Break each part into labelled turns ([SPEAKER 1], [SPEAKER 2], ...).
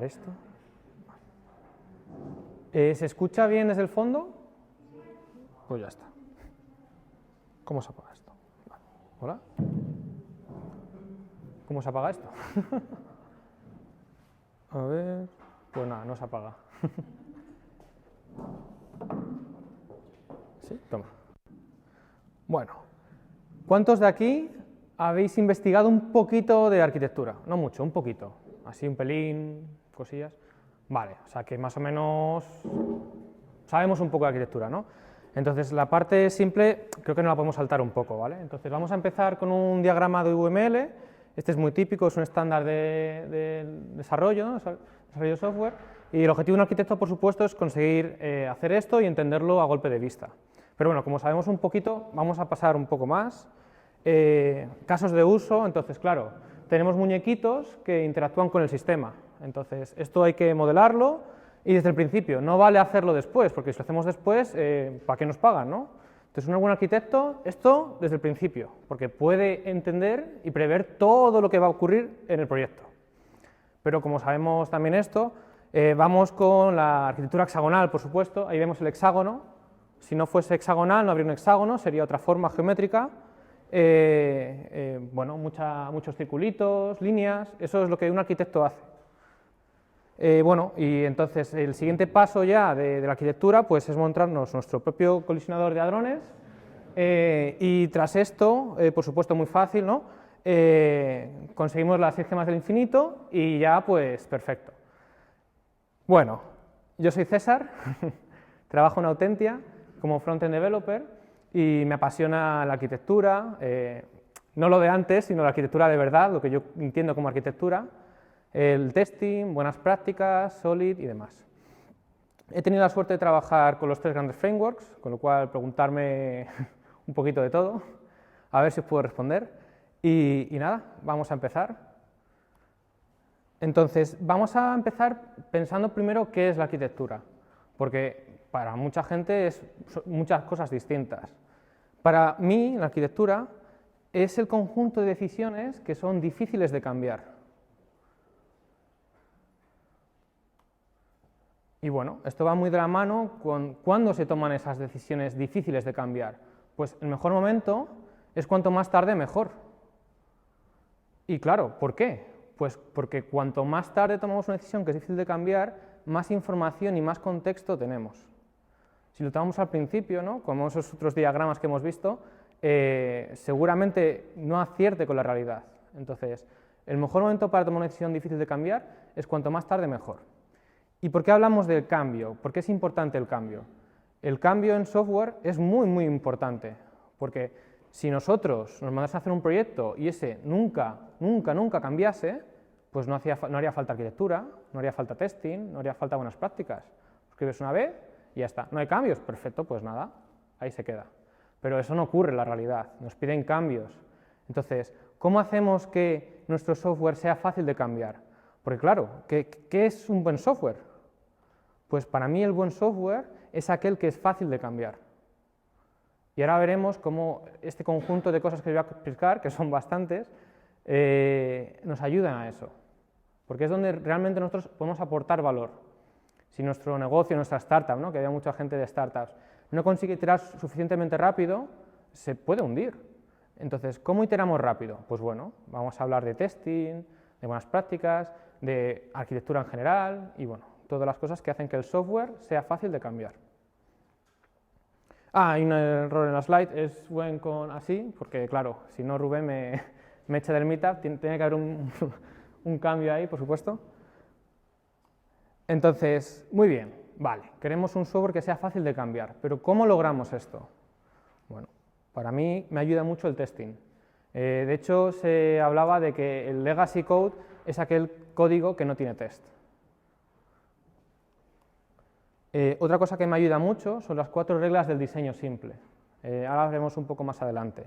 [SPEAKER 1] esto. ¿Se escucha bien desde el fondo? Pues ya está. ¿Cómo se apaga esto? Vale. ¿Hola? ¿Cómo se apaga esto? A ver... Pues nada, no se apaga. Sí, toma. Bueno, ¿cuántos de aquí habéis investigado un poquito de arquitectura? No mucho, un poquito. Así un pelín, cosillas. Vale, o sea que más o menos sabemos un poco de arquitectura, ¿no? Entonces la parte simple creo que no la podemos saltar un poco, ¿vale? Entonces vamos a empezar con un diagrama de UML. Este es muy típico, es un estándar de desarrollo, ¿no? Desarrollo de software. Y el objetivo de un arquitecto, por supuesto, es conseguir hacer esto y entenderlo a golpe de vista. Pero bueno, como sabemos un poquito, vamos a pasar un poco más. Casos de uso, entonces claro, tenemos muñequitos que interactúan con el sistema. Entonces esto hay que modelarlo y desde el principio, no vale hacerlo después, porque si lo hacemos después, ¿para qué nos pagan, no? Entonces un buen arquitecto, esto desde el principio, porque puede entender y prever todo lo que va a ocurrir en el proyecto. Pero como sabemos también esto, vamos con la arquitectura hexagonal, por supuesto, ahí vemos el hexágono. Si no fuese hexagonal, no habría un hexágono, sería otra forma geométrica. Bueno, muchos circulitos, líneas, eso es lo que un arquitecto hace. Bueno, y entonces el siguiente paso ya de la arquitectura pues es montarnos nuestro propio colisionador de hadrones y tras esto, por supuesto muy fácil, ¿no? Conseguimos las 6 gemas del infinito y ya pues perfecto. Bueno, yo soy César, trabajo en Autentia como frontend developer y me apasiona la arquitectura, no lo de antes, sino la arquitectura de verdad, lo que yo entiendo como arquitectura, el testing, buenas prácticas, Solid y demás. He tenido la suerte de trabajar con los 3 grandes frameworks, con lo cual preguntarme un poquito de todo, a ver si os puedo responder. Y nada, vamos a empezar. Entonces, vamos a empezar pensando primero qué es la arquitectura, porque para mucha gente son muchas cosas distintas. Para mí, la arquitectura es el conjunto de decisiones que son difíciles de cambiar. Y bueno, esto va muy de la mano con cuándo se toman esas decisiones difíciles de cambiar. Pues el mejor momento es cuanto más tarde mejor. Y claro, ¿por qué? Pues porque cuanto más tarde tomamos una decisión que es difícil de cambiar, más información y más contexto tenemos. Si lo tomamos al principio, ¿no? Como esos otros diagramas que hemos visto, seguramente no acierte con la realidad. Entonces, el mejor momento para tomar una decisión difícil de cambiar es cuanto más tarde mejor. ¿Y por qué hablamos del cambio? ¿Por qué es importante el cambio? El cambio en software es muy, muy importante, porque si nosotros nos mandase a hacer un proyecto y ese nunca cambiase, pues no haría falta arquitectura, no haría falta testing, no haría falta buenas prácticas. Escribes una vez y ya está. ¿No hay cambios? Perfecto, pues nada, ahí se queda. Pero eso no ocurre en la realidad, nos piden cambios. Entonces, ¿cómo hacemos que nuestro software sea fácil de cambiar? Porque claro, ¿qué es un buen software? Pues para mí el buen software es aquel que es fácil de cambiar. Y ahora veremos cómo este conjunto de cosas que os voy a explicar, que son bastantes, nos ayudan a eso. Porque es donde realmente nosotros podemos aportar valor. Si nuestro negocio, nuestra startup, ¿no? Que había mucha gente de startups, no consigue iterar suficientemente rápido, se puede hundir. Entonces, ¿cómo iteramos rápido? Pues bueno, vamos a hablar de testing, de buenas prácticas, de arquitectura en general y bueno, todas las cosas que hacen que el software sea fácil de cambiar. Hay un error en la slide, es buen con así, porque claro, si no Rubén me echa del meetup, tiene que haber un cambio ahí, por supuesto. Entonces, muy bien, vale, queremos un software que sea fácil de cambiar, pero ¿cómo logramos esto? Bueno, para mí me ayuda mucho el testing. De hecho, se hablaba de que el legacy code es aquel código que no tiene test. Otra cosa que me ayuda mucho son las 4 reglas del diseño simple. Ahora las veremos un poco más adelante.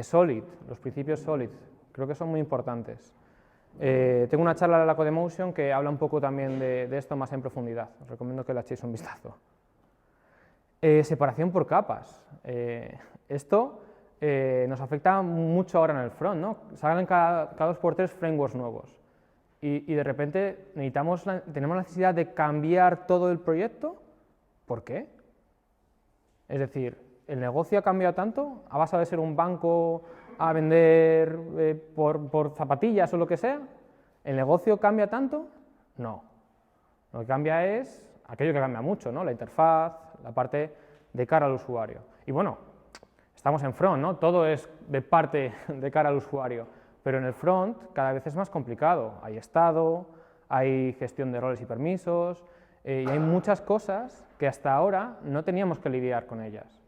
[SPEAKER 1] Solid, los principios Solid, creo que son muy importantes. Tengo una charla de la Codemotion que habla un poco también de esto más en profundidad. Os recomiendo que le echéis un vistazo. Separación por capas. Esto nos afecta mucho ahora en el front, ¿no? Salen cada 2 por 3 frameworks nuevos. y de repente tenemos la necesidad de cambiar todo el proyecto. ¿Por qué? Es decir, ¿el negocio ha cambiado tanto? ¿Ha pasado de ser un banco a vender por zapatillas o lo que sea? ¿El negocio cambia tanto? No. Lo que cambia es aquello que cambia mucho, ¿no? La interfaz, la parte de cara al usuario. Y bueno, estamos en front, ¿no? Todo es de parte de cara al usuario, pero en el front cada vez es más complicado. Hay estado, hay gestión de roles y permisos, y hay muchas cosas que hasta ahora no teníamos que lidiar con ellas.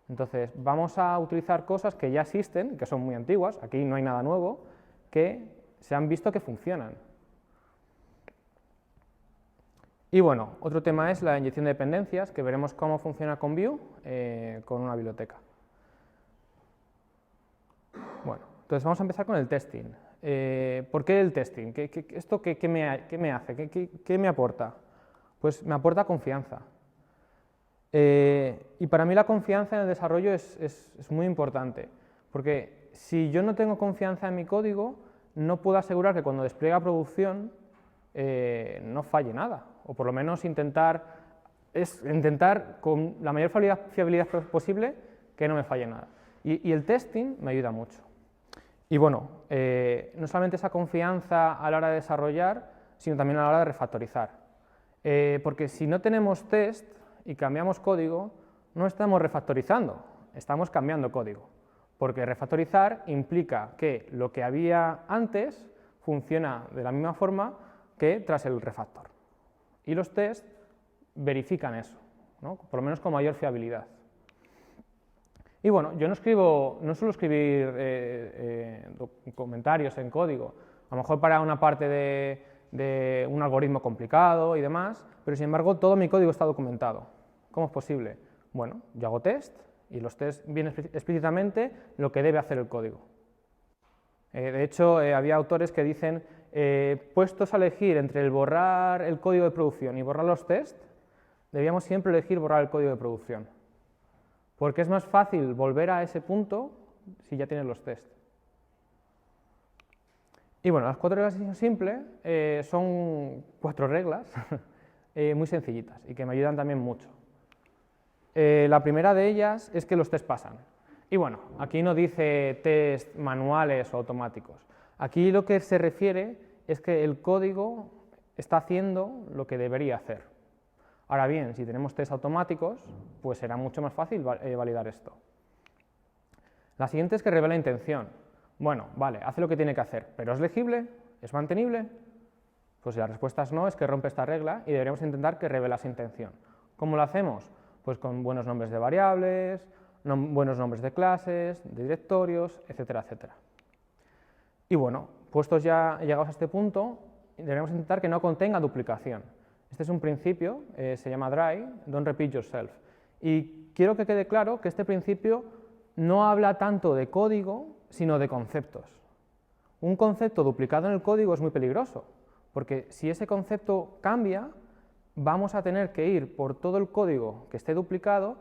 [SPEAKER 1] Entonces, vamos a utilizar cosas que ya existen, que son muy antiguas, aquí no hay nada nuevo, que se han visto que funcionan. Y bueno, otro tema es la inyección de dependencias, que veremos cómo funciona con Vue, con una biblioteca. Bueno, entonces vamos a empezar con el testing. ¿Por qué el testing? ¿Esto qué me hace? ¿Qué me aporta? Pues me aporta confianza. Y para mí la confianza en el desarrollo es muy importante, porque si yo no tengo confianza en mi código, no puedo asegurar que cuando despliegue a producción no falle nada, o por lo menos intentar con la mayor fiabilidad posible que no me falle nada. Y el testing me ayuda mucho. Y bueno, no solamente esa confianza a la hora de desarrollar, sino también a la hora de refactorizar. Porque si no tenemos test y cambiamos código, no estamos refactorizando, estamos cambiando código. Porque refactorizar implica que lo que había antes funciona de la misma forma que tras el refactor. Y los test verifican eso, ¿no? Por lo menos con mayor fiabilidad. Y bueno, yo no suelo escribir comentarios en código, a lo mejor para una parte de un algoritmo complicado y demás, pero sin embargo todo mi código está documentado. ¿Cómo es posible? Bueno, yo hago test y los test vienen explícitamente lo que debe hacer el código. De hecho, había autores que dicen, puestos a elegir entre el borrar el código de producción y borrar los test, debíamos siempre elegir borrar el código de producción, porque es más fácil volver a ese punto si ya tienes los test. Y bueno, las 4 reglas de diseño simple son 4 reglas muy sencillitas y que me ayudan también mucho. La primera de ellas es que los test pasan. Y bueno, aquí no dice test manuales o automáticos. Aquí lo que se refiere es que el código está haciendo lo que debería hacer. Ahora bien, si tenemos test automáticos, pues será mucho más fácil validar esto. La siguiente es que revela intención. Bueno, vale, hace lo que tiene que hacer, pero ¿es legible? ¿Es mantenible? Pues si la respuesta es no, es que rompe esta regla y deberíamos intentar que revele esa intención. ¿Cómo lo hacemos? Pues con buenos nombres de variables, buenos nombres de clases, de directorios, etcétera, etcétera. Y bueno, puestos ya llegados a este punto, deberíamos intentar que no contenga duplicación. Este es un principio, se llama DRY, Don't Repeat Yourself. Y quiero que quede claro que este principio no habla tanto de código, sino de conceptos. Un concepto duplicado en el código es muy peligroso, porque si ese concepto cambia, vamos a tener que ir por todo el código que esté duplicado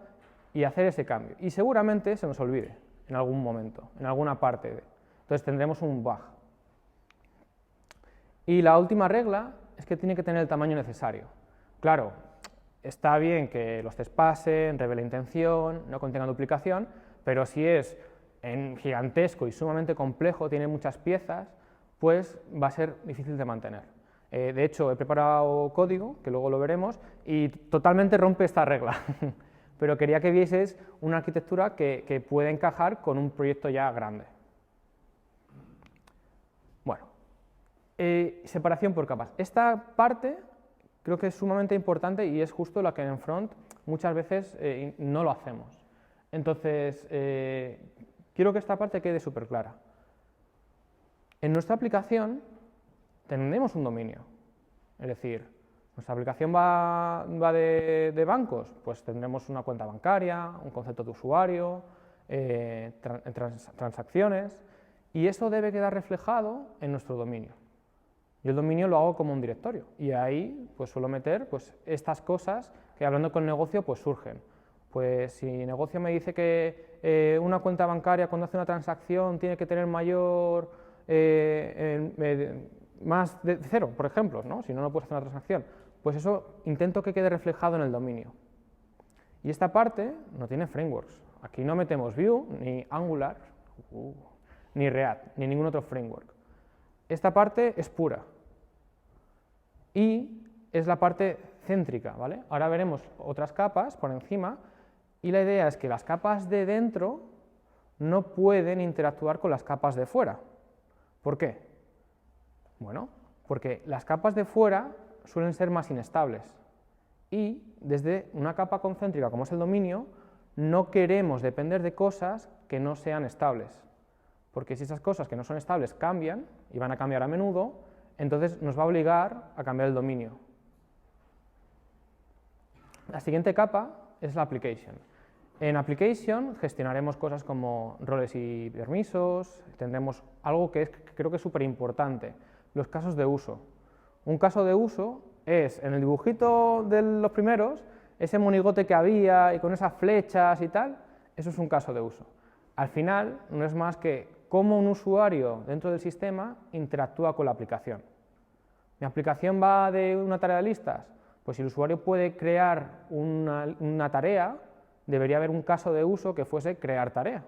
[SPEAKER 1] y hacer ese cambio. Y seguramente se nos olvide en algún momento, en alguna parte. Entonces tendremos un bug. Y la última regla es que tiene que tener el tamaño necesario. Claro, está bien que los test pasen, revele intención, no contengan duplicación, pero si es en gigantesco y sumamente complejo, tiene muchas piezas, pues va a ser difícil de mantener. De hecho, he preparado código, que luego lo veremos, y totalmente rompe esta regla. Pero quería que vieses una arquitectura que puede encajar con un proyecto ya grande. Bueno, separación por capas. Esta parte creo que es sumamente importante y es justo la que en front muchas veces no lo hacemos. Entonces, quiero que esta parte quede súper clara. En nuestra aplicación tenemos un dominio, es decir, nuestra aplicación va de bancos, pues tendremos una cuenta bancaria, un concepto de usuario, transacciones, y eso debe quedar reflejado en nuestro dominio. Yo el dominio lo hago como un directorio, y ahí pues suelo meter pues, estas cosas que hablando con negocio pues surgen. Pues si negocio me dice que una cuenta bancaria cuando hace una transacción tiene que tener mayor más de 0, por ejemplo, ¿no? Si no, no puedes hacer una transacción. Pues eso intento que quede reflejado en el dominio. Y esta parte no tiene frameworks. Aquí no metemos Vue, ni Angular, ni React, ni ningún otro framework. Esta parte es pura. Y es la parte céntrica, ¿vale? Ahora veremos otras capas por encima, y la idea es que las capas de dentro no pueden interactuar con las capas de fuera. ¿Por qué? Bueno, porque las capas de fuera suelen ser más inestables, y desde una capa concéntrica como es el dominio, no queremos depender de cosas que no sean estables, porque si esas cosas que no son estables cambian, y van a cambiar a menudo, entonces nos va a obligar a cambiar el dominio. La siguiente capa es la application. En application gestionaremos cosas como roles y permisos, tendremos algo que creo que es súper importante, los casos de uso. Un caso de uso es, en el dibujito de los primeros, ese monigote que había y con esas flechas y tal, eso es un caso de uso. Al final no es más que cómo un usuario dentro del sistema interactúa con la aplicación. ¿Mi aplicación va de una tarea de listas? Pues si el usuario puede crear una tarea, debería haber un caso de uso que fuese crear tarea.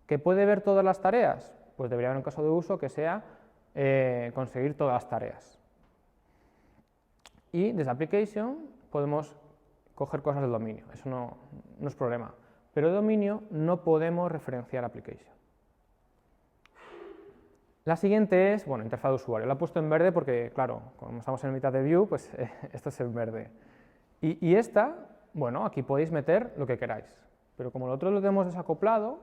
[SPEAKER 1] ¿Que puede ver todas las tareas? Pues debería haber un caso de uso que sea conseguir todas las tareas. Y desde application podemos coger cosas del dominio, eso no es problema. Pero de dominio no podemos referenciar application. La siguiente es, bueno, interfaz de usuario. La he puesto en verde porque, claro, como estamos en mitad de Vue, pues esto es en verde. Y esta, bueno, aquí podéis meter lo que queráis. Pero como nosotros lo tenemos desacoplado,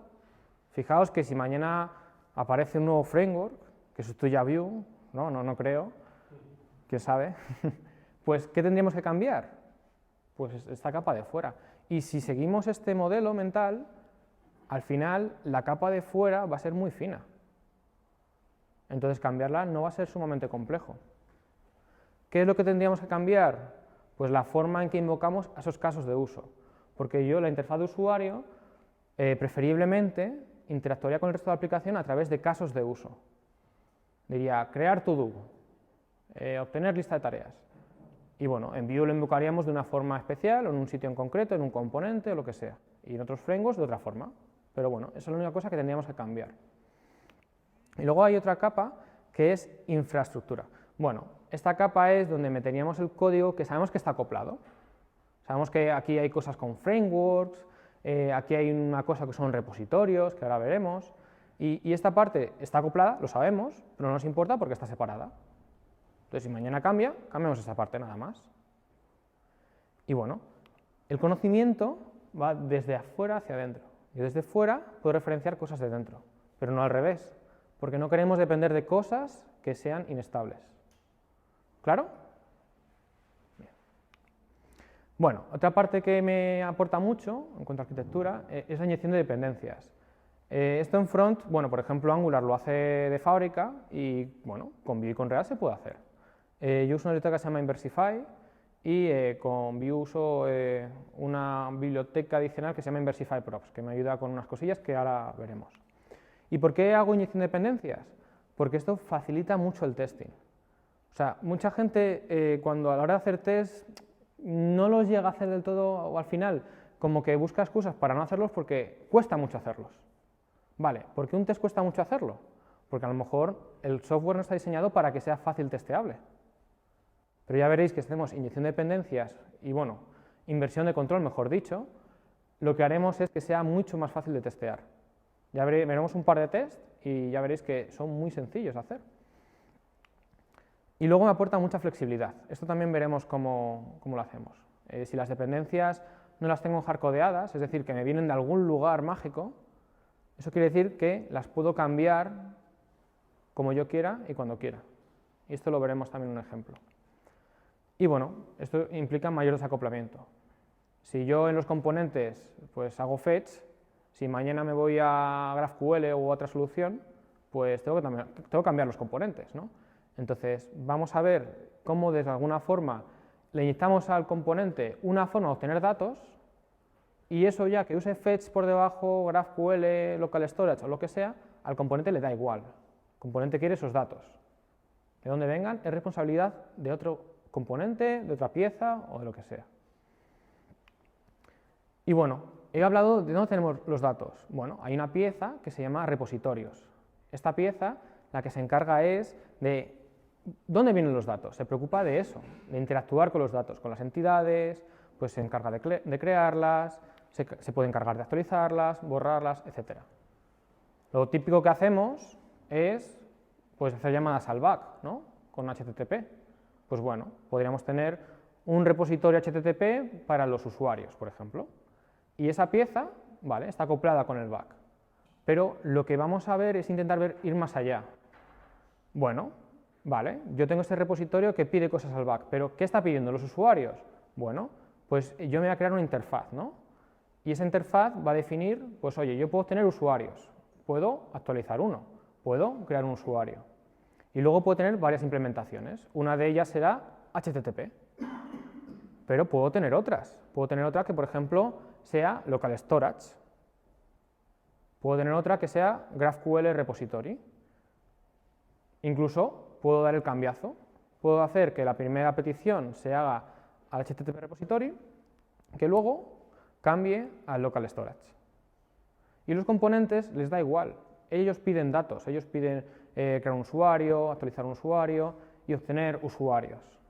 [SPEAKER 1] fijaos que si mañana aparece un nuevo framework que sustituya a Vue, no creo, quién sabe, pues ¿qué tendríamos que cambiar? Pues esta capa de fuera. Y si seguimos este modelo mental, al final la capa de fuera va a ser muy fina. Entonces cambiarla no va a ser sumamente complejo. ¿Qué es lo que tendríamos que cambiar? Pues la forma en que invocamos a esos casos de uso. Porque yo, la interfaz de usuario, preferiblemente interactuaría con el resto de la aplicación a través de casos de uso. Diría, crear to-do, obtener lista de tareas. Y bueno, en Vue lo invocaríamos de una forma especial, o en un sitio en concreto, en un componente, o lo que sea. Y en otros frameworks de otra forma. Pero bueno, esa es la única cosa que tendríamos que cambiar. Y luego hay otra capa que es infraestructura. Bueno, esta capa es donde meteríamos el código que sabemos que está acoplado. Sabemos que aquí hay cosas con frameworks, aquí hay una cosa que son repositorios, que ahora veremos, y esta parte está acoplada, lo sabemos, pero no nos importa porque está separada. Entonces, si mañana cambia, cambiamos esta parte nada más. Y bueno, el conocimiento va desde afuera hacia adentro. Y desde fuera puedo referenciar cosas de dentro, pero no al revés, porque no queremos depender de cosas que sean inestables. ¿Claro? Bien. Bueno, otra parte que me aporta mucho en cuanto a arquitectura es la inyección de dependencias. Esto en front, bueno, por ejemplo, Angular lo hace de fábrica y, bueno, con Vue y con React se puede hacer. Yo uso una biblioteca que se llama Inversify y con Vue uso una biblioteca adicional que se llama Inversify Props, que me ayuda con unas cosillas que ahora veremos. ¿Y por qué hago inyección de dependencias? Porque esto facilita mucho el testing. O sea, mucha gente cuando a la hora de hacer test no los llega a hacer del todo o al final como que busca excusas para no hacerlos porque cuesta mucho hacerlos. Vale, ¿por qué un test cuesta mucho hacerlo? Porque a lo mejor el software no está diseñado para que sea fácil testeable. Pero ya veréis que si hacemos inyección de dependencias y, bueno, inversión de control, mejor dicho, lo que haremos es que sea mucho más fácil de testear. Ya veremos un par de tests y ya veréis que son muy sencillos de hacer. Y luego me aporta mucha flexibilidad. Esto también veremos cómo lo hacemos. Si las dependencias no las tengo hardcodeadas, es decir, que me vienen de algún lugar mágico, eso quiere decir que las puedo cambiar como yo quiera y cuando quiera. Y esto lo veremos también en un ejemplo. Y bueno, esto implica mayor desacoplamiento. Si yo en los componentes pues hago fetch, si mañana me voy a GraphQL u otra solución, pues tengo que cambiar los componentes, ¿no? Entonces, vamos a ver cómo de alguna forma le inyectamos al componente una forma de obtener datos y eso ya que use fetch por debajo, GraphQL, local storage o lo que sea, al componente le da igual. El componente quiere esos datos. de dónde vengan, es responsabilidad de otro componente, de otra pieza o de lo que sea. Y bueno, he hablado de dónde tenemos los datos. Bueno, hay una pieza que se llama repositorios. Esta pieza, la que se encarga es de dónde vienen los datos, se preocupa de eso, de interactuar con los datos, con las entidades, pues se encarga de crearlas, se puede encargar de actualizarlas, borrarlas, etc. Lo típico que hacemos es pues, hacer llamadas al back, ¿no? Con HTTP. Pues bueno, podríamos tener un repositorio HTTP para los usuarios, por ejemplo. Y esa pieza, vale, está acoplada con el back. Pero lo que vamos a ver es intentar ir más allá. Bueno, vale, yo tengo este repositorio que pide cosas al back, pero ¿qué está pidiendo los usuarios? Bueno, pues yo me voy a crear una interfaz, ¿no? Y esa interfaz va a definir, pues oye, yo puedo tener usuarios, puedo actualizar uno, puedo crear un usuario. Y luego puedo tener varias implementaciones. Una de ellas será HTTP. Pero puedo tener otras. Puedo tener otra que, por ejemplo, sea local storage. Puedo tener otra que sea GraphQL repository. Incluso puedo dar el cambiazo. Puedo hacer que la primera petición se haga al HTTP repository, que luego cambie al local storage. Y los componentes les da igual. Ellos piden datos, ellos piden crear un usuario, actualizar un usuario y obtener usuarios.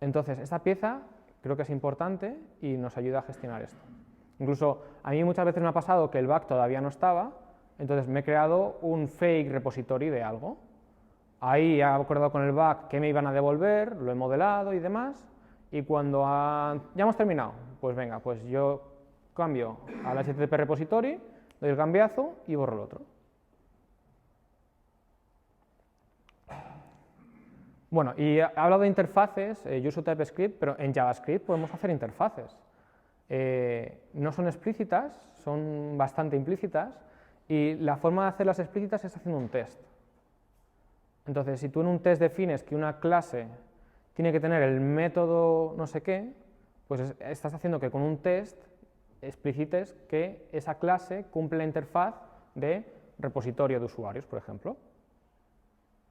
[SPEAKER 1] Entonces, esta pieza creo que es importante y nos ayuda a gestionar esto. Incluso a mí muchas veces me ha pasado que el back todavía no estaba, entonces me he creado un fake repository de algo. Ahí he acordado con el back que me iban a devolver, lo he modelado y demás, y cuando ya hemos terminado, pues venga, pues yo cambio al HTTP repository, doy el cambiazo y borro el otro. Bueno, y he hablado de interfaces, yo uso TypeScript, pero en JavaScript podemos hacer interfaces. No son explícitas, son bastante implícitas, y la forma de hacerlas explícitas es haciendo un test. Entonces, si tú en un test defines que una clase tiene que tener el método no sé qué, pues estás haciendo que con un test explicites que esa clase cumple la interfaz de repositorio de usuarios, por ejemplo.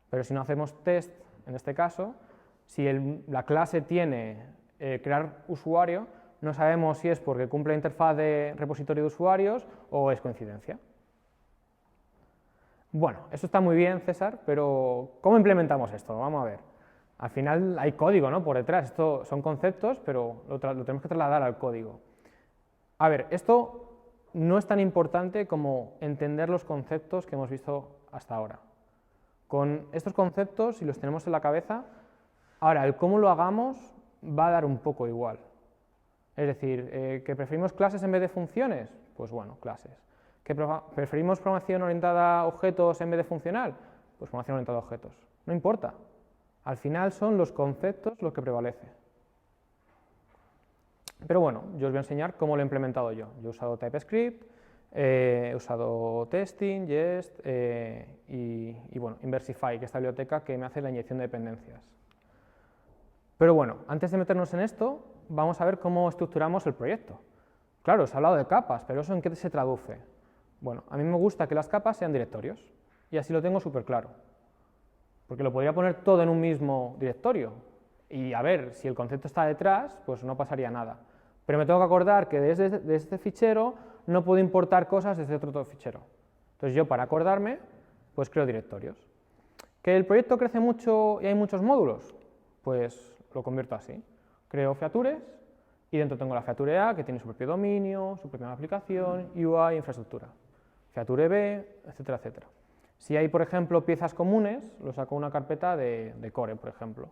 [SPEAKER 1] Pero si no hacemos test, en este caso, si la clase tiene crear usuario, no sabemos si es porque cumple la interfaz de repositorio de usuarios o es coincidencia. Bueno, esto está muy bien, César, pero ¿cómo implementamos esto? Vamos a ver. Al final hay código, ¿no?, por detrás. Esto son conceptos, pero lo tenemos que trasladar al código. A ver, esto no es tan importante como entender los conceptos que hemos visto hasta ahora. Con estos conceptos, si los tenemos en la cabeza, ahora el cómo lo hagamos va a dar un poco igual. Es decir, ¿que preferimos clases en vez de funciones? Pues bueno, clases. ¿Que preferimos programación orientada a objetos en vez de funcional? Pues programación orientada a objetos. No importa. Al final son los conceptos los que prevalecen. Pero bueno, yo os voy a enseñar cómo lo he implementado yo. Yo he usado TypeScript, he usado Testing, Jest y bueno, Inversify, que es esta biblioteca que me hace la inyección de dependencias. Pero bueno, antes de meternos en esto, vamos a ver cómo estructuramos el proyecto. Claro, os he hablado de capas, pero ¿eso en qué se traduce? Bueno, a mí me gusta que las capas sean directorios, y así lo tengo súper claro. Porque lo podría poner todo en un mismo directorio, y a ver, si el concepto está detrás, pues no pasaría nada. Pero me tengo que acordar que desde este fichero no puedo importar cosas desde otro fichero. Entonces yo, para acordarme, pues creo directorios. ¿Que el proyecto crece mucho y hay muchos módulos? Pues lo convierto así. Creo features y dentro tengo la feature A, que tiene su propio dominio, su propia aplicación, UI, infraestructura. Feature B, etcétera, etcétera. Si hay, por ejemplo, piezas comunes, lo saco a una carpeta de core, por ejemplo.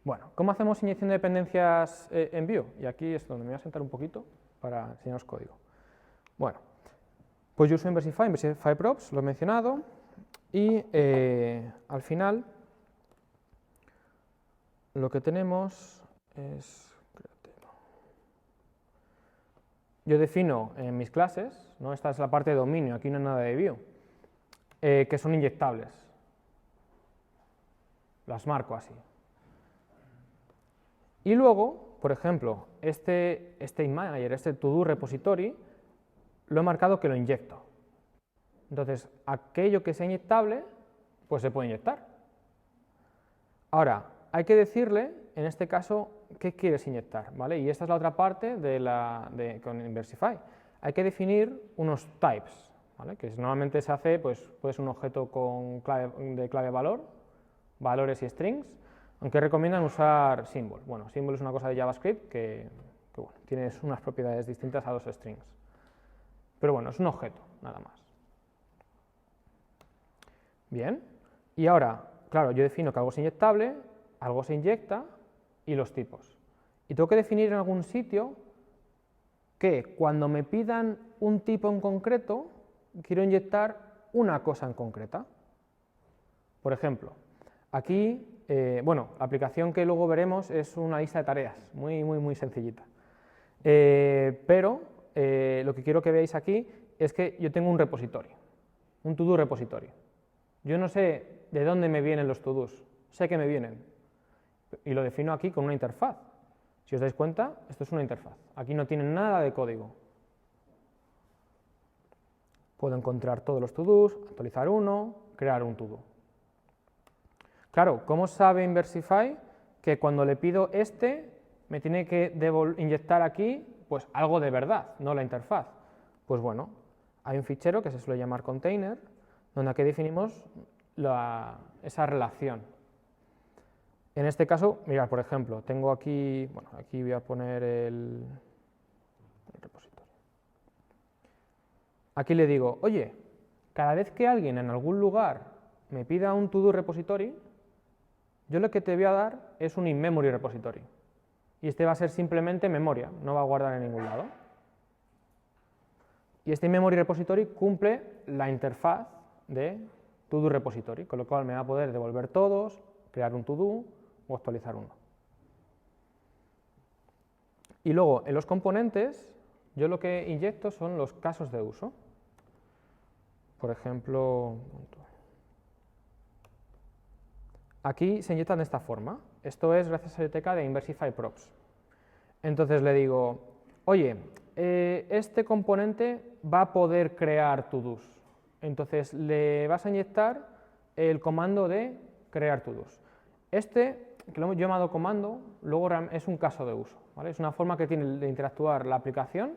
[SPEAKER 1] Bueno, ¿cómo hacemos inyección de dependencias en Vue? Y aquí es donde me voy a sentar un poquito para enseñaros código. Bueno, pues yo uso Inversify Props, lo he mencionado, y al final lo que tenemos es... Yo defino en mis clases, ¿no? Esta es la parte de dominio, aquí no hay nada de Vue, que son inyectables. Las marco así. Y luego, por ejemplo, este InManager, este to-do repository, lo he marcado que lo inyecto. Entonces, aquello que sea inyectable, pues se puede inyectar. Ahora, hay que decirle, en este caso, qué quieres inyectar, ¿vale? Y esta es la otra parte con Inversify. Hay que definir unos types, ¿vale? Que normalmente se hace, pues, puede ser un objeto de clave valor, valores y strings, aunque recomiendan usar symbol. Bueno, symbol es una cosa de JavaScript que bueno, tiene unas propiedades distintas a los strings. Pero bueno, es un objeto, nada más. Bien, y ahora, claro, yo defino que algo es inyectable, algo se inyecta y los tipos. Y tengo que definir en algún sitio que cuando me pidan un tipo en concreto, quiero inyectar una cosa en concreta. Por ejemplo, aquí, bueno, la aplicación que luego veremos es una lista de tareas, muy sencillita. Pero lo que quiero que veáis aquí es que yo tengo un repositorio, un to-do repositorio. Yo no sé de dónde me vienen los to-dos, sé que me vienen, y lo defino aquí con una interfaz. Si os dais cuenta, esto es una interfaz, aquí no tiene nada de código. Puedo encontrar todos los to-dos, actualizar uno, crear un to-do. Claro, ¿cómo sabe Inversify que cuando le pido me tiene que inyectar aquí pues algo de verdad, no la interfaz? Pues bueno, hay un fichero que se suele llamar container, donde aquí definimos esa relación. En este caso, mirad, por ejemplo, tengo aquí, bueno, aquí voy a poner el repositorio. Aquí le digo, oye, cada vez que alguien en algún lugar me pida un to-do repository, yo lo que te voy a dar es un in-memory repository. Y este va a ser simplemente memoria, no va a guardar en ningún lado. Y este in-memory repository cumple la interfaz de to-do repository, con lo cual me va a poder devolver todos, crear un to-do o actualizar uno. Y luego, en los componentes, yo lo que inyecto son los casos de uso. Por ejemplo, aquí se inyectan de esta forma. Esto es gracias a la biblioteca de Inversify Props. Entonces le digo, oye, este componente va a poder crear to-dos. Entonces le vas a inyectar el comando de crear to-dos. Este, que lo hemos llamado comando, luego es un caso de uso, ¿vale? Es una forma que tiene de interactuar la aplicación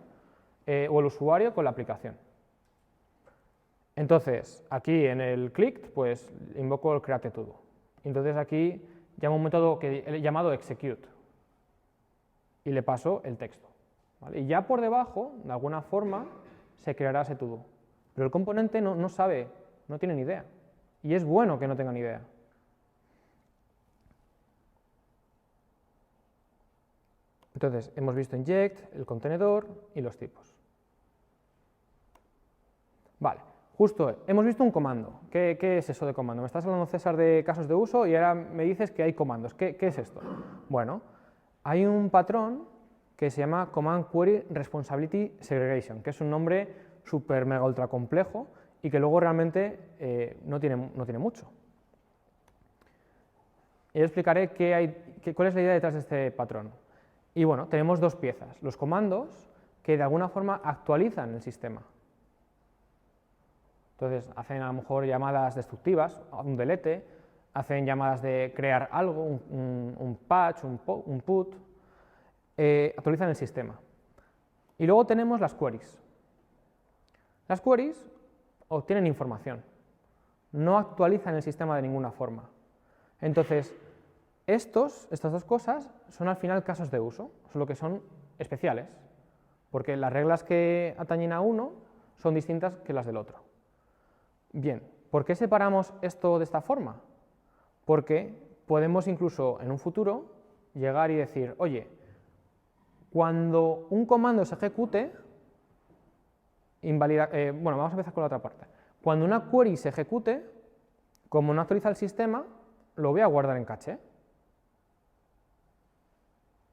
[SPEAKER 1] o el usuario con la aplicación. Entonces, aquí en el click, pues invoco el create to-do. Entonces aquí llamo un método llamado execute y le paso el texto, ¿vale? Y ya por debajo, de alguna forma, se creará ese to-do. Pero el componente no sabe, no tiene ni idea. Y es bueno que no tenga ni idea. Entonces, hemos visto inject, el contenedor y los tipos. Vale, justo, hemos visto un comando. ¿Qué es eso de comando? Me estás hablando, César, de casos de uso y ahora me dices que hay comandos. ¿Qué es esto? Bueno, hay un patrón que se llama Command Query Responsibility Segregation, que es un nombre súper mega ultra complejo y que luego realmente no tiene mucho. Y yo explicaré cuál es la idea detrás de este patrón. Y bueno, tenemos dos piezas, los comandos que de alguna forma actualizan el sistema. Entonces hacen a lo mejor llamadas destructivas, un delete, hacen llamadas de crear algo, un patch, un put, actualizan el sistema. Y luego tenemos las queries. Las queries obtienen información, no actualizan el sistema de ninguna forma. Entonces, estas dos cosas son al final casos de uso, solo que son especiales, porque las reglas que atañen a uno son distintas que las del otro. Bien, ¿por qué separamos esto de esta forma? Porque podemos incluso en un futuro llegar y decir, oye, cuando un comando se ejecute, bueno, vamos a empezar con la otra parte. Cuando una query se ejecute, como no actualiza el sistema, lo voy a guardar en caché.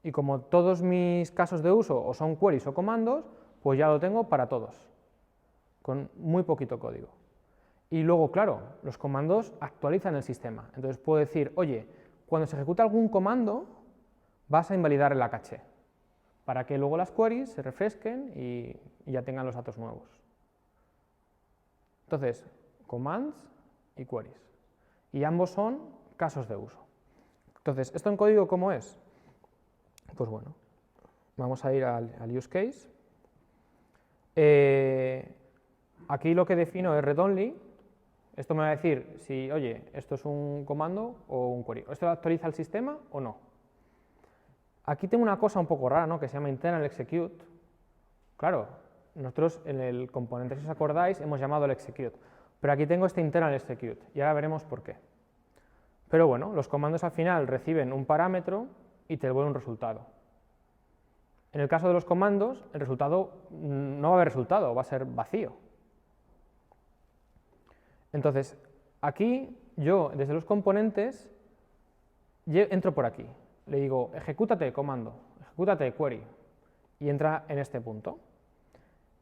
[SPEAKER 1] Y como todos mis casos de uso o son queries o comandos, pues ya lo tengo para todos, con muy poquito código. Y luego, claro, los comandos actualizan el sistema. Entonces puedo decir, oye, cuando se ejecuta algún comando, vas a invalidar la caché, para que luego las queries se refresquen y ya tengan los datos nuevos. Entonces, commands y queries. Y ambos son casos de uso. Entonces, ¿esto en código cómo es? Pues bueno, vamos a ir al use case. Aquí lo que defino es read-only. Esto me va a decir si, oye, esto es un comando o un query. ¿Esto actualiza el sistema o no? Aquí tengo una cosa un poco rara, ¿no?, que se llama internal execute. Claro, nosotros en el componente, si os acordáis, hemos llamado el execute. Pero aquí tengo este internal execute y ahora veremos por qué. Pero bueno, los comandos al final reciben un parámetro y te devuelven un resultado. En el caso de los comandos, el resultado no va a haber resultado, va a ser vacío. Entonces, aquí yo, desde los componentes, entro por aquí. Le digo, ejecútate comando, ejecútate query, y entra en este punto.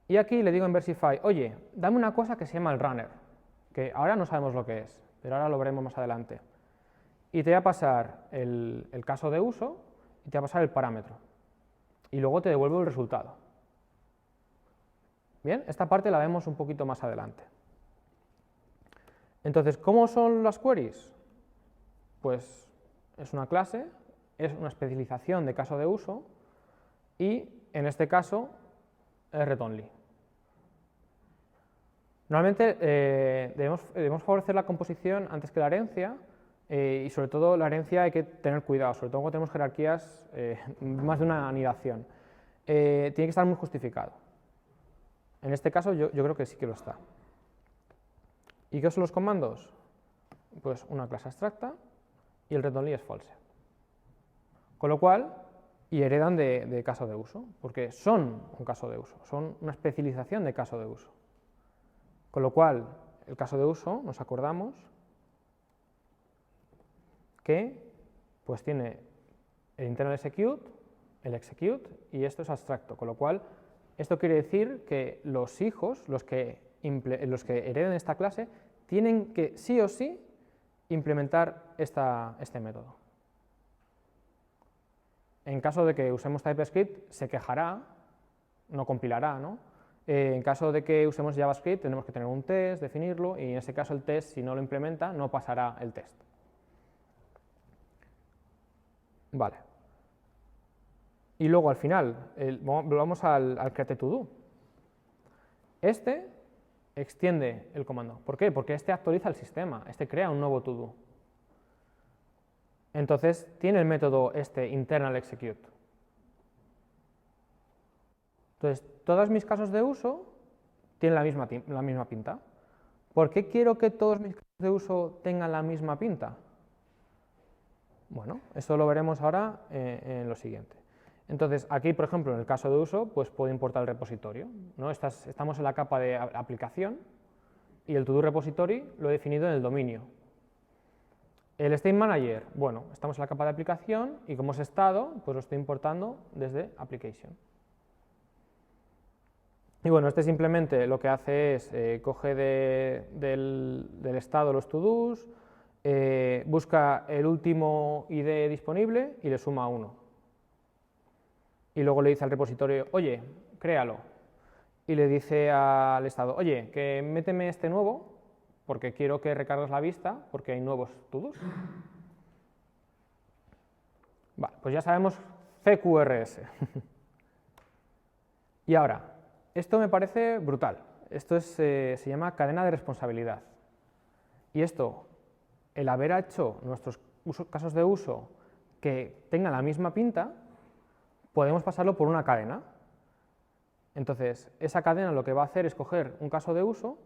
[SPEAKER 1] Y aquí le digo en Versify, oye, dame una cosa que se llama el runner, que ahora no sabemos lo que es, pero ahora lo veremos más adelante. Y te va a pasar el caso de uso y te va a pasar el parámetro. Y luego te devuelve el resultado. Bien, esta parte la vemos un poquito más adelante. Entonces, ¿cómo son las queries? Pues es una clase, es una especialización de caso de uso y, en este caso, es read-only. Normalmente debemos favorecer la composición antes que la herencia, y sobre todo la herencia hay que tener cuidado, sobre todo cuando tenemos jerarquías, más de una anidación. Tiene que estar muy justificado. En este caso yo creo que sí que lo está. ¿Y qué son los comandos? Pues una clase abstracta y el read-only es false. Con lo cual, y heredan de caso de uso, porque son un caso de uso, son una especialización de caso de uso. Con lo cual, el caso de uso, nos acordamos que pues tiene el internal execute, el execute, y esto es abstracto, con lo cual esto quiere decir que los hijos, los que hereden esta clase, tienen que sí o sí implementar este método. En caso de que usemos TypeScript, se quejará, no compilará, ¿no? En caso de que usemos JavaScript, tenemos que tener un test, definirlo, y en ese caso el test, si no lo implementa, no pasará el test. Vale. Y luego al final, volvamos al create_to_do. Este extiende el comando. ¿Por qué? Porque este actualiza el sistema, este crea un nuevo to_do. Entonces tiene el método internal execute. Entonces, todos mis casos de uso tienen la misma pinta. ¿Por qué quiero que todos mis casos de uso tengan la misma pinta? Bueno, eso lo veremos ahora en lo siguiente. Entonces, aquí, por ejemplo, en el caso de uso, pues puedo importar el repositorio, ¿no? Estamos en la capa de aplicación y el to_do repository lo he definido en el dominio. El State Manager, bueno, estamos en la capa de aplicación y como es estado, pues lo estoy importando desde Application. Y bueno, este simplemente lo que hace es coge del estado los to-dos, busca el último ID disponible y le suma 1. Y luego le dice al repositorio, oye, créalo. Y le dice al estado, oye, que méteme este nuevo, porque quiero que recargues la vista, porque hay nuevos to-dos. Vale, pues ya sabemos CQRS. Y ahora, esto me parece brutal. Esto se llama cadena de responsabilidad. Y esto, el haber hecho nuestros casos de uso que tengan la misma pinta, podemos pasarlo por una cadena. Entonces, esa cadena lo que va a hacer es coger un caso de uso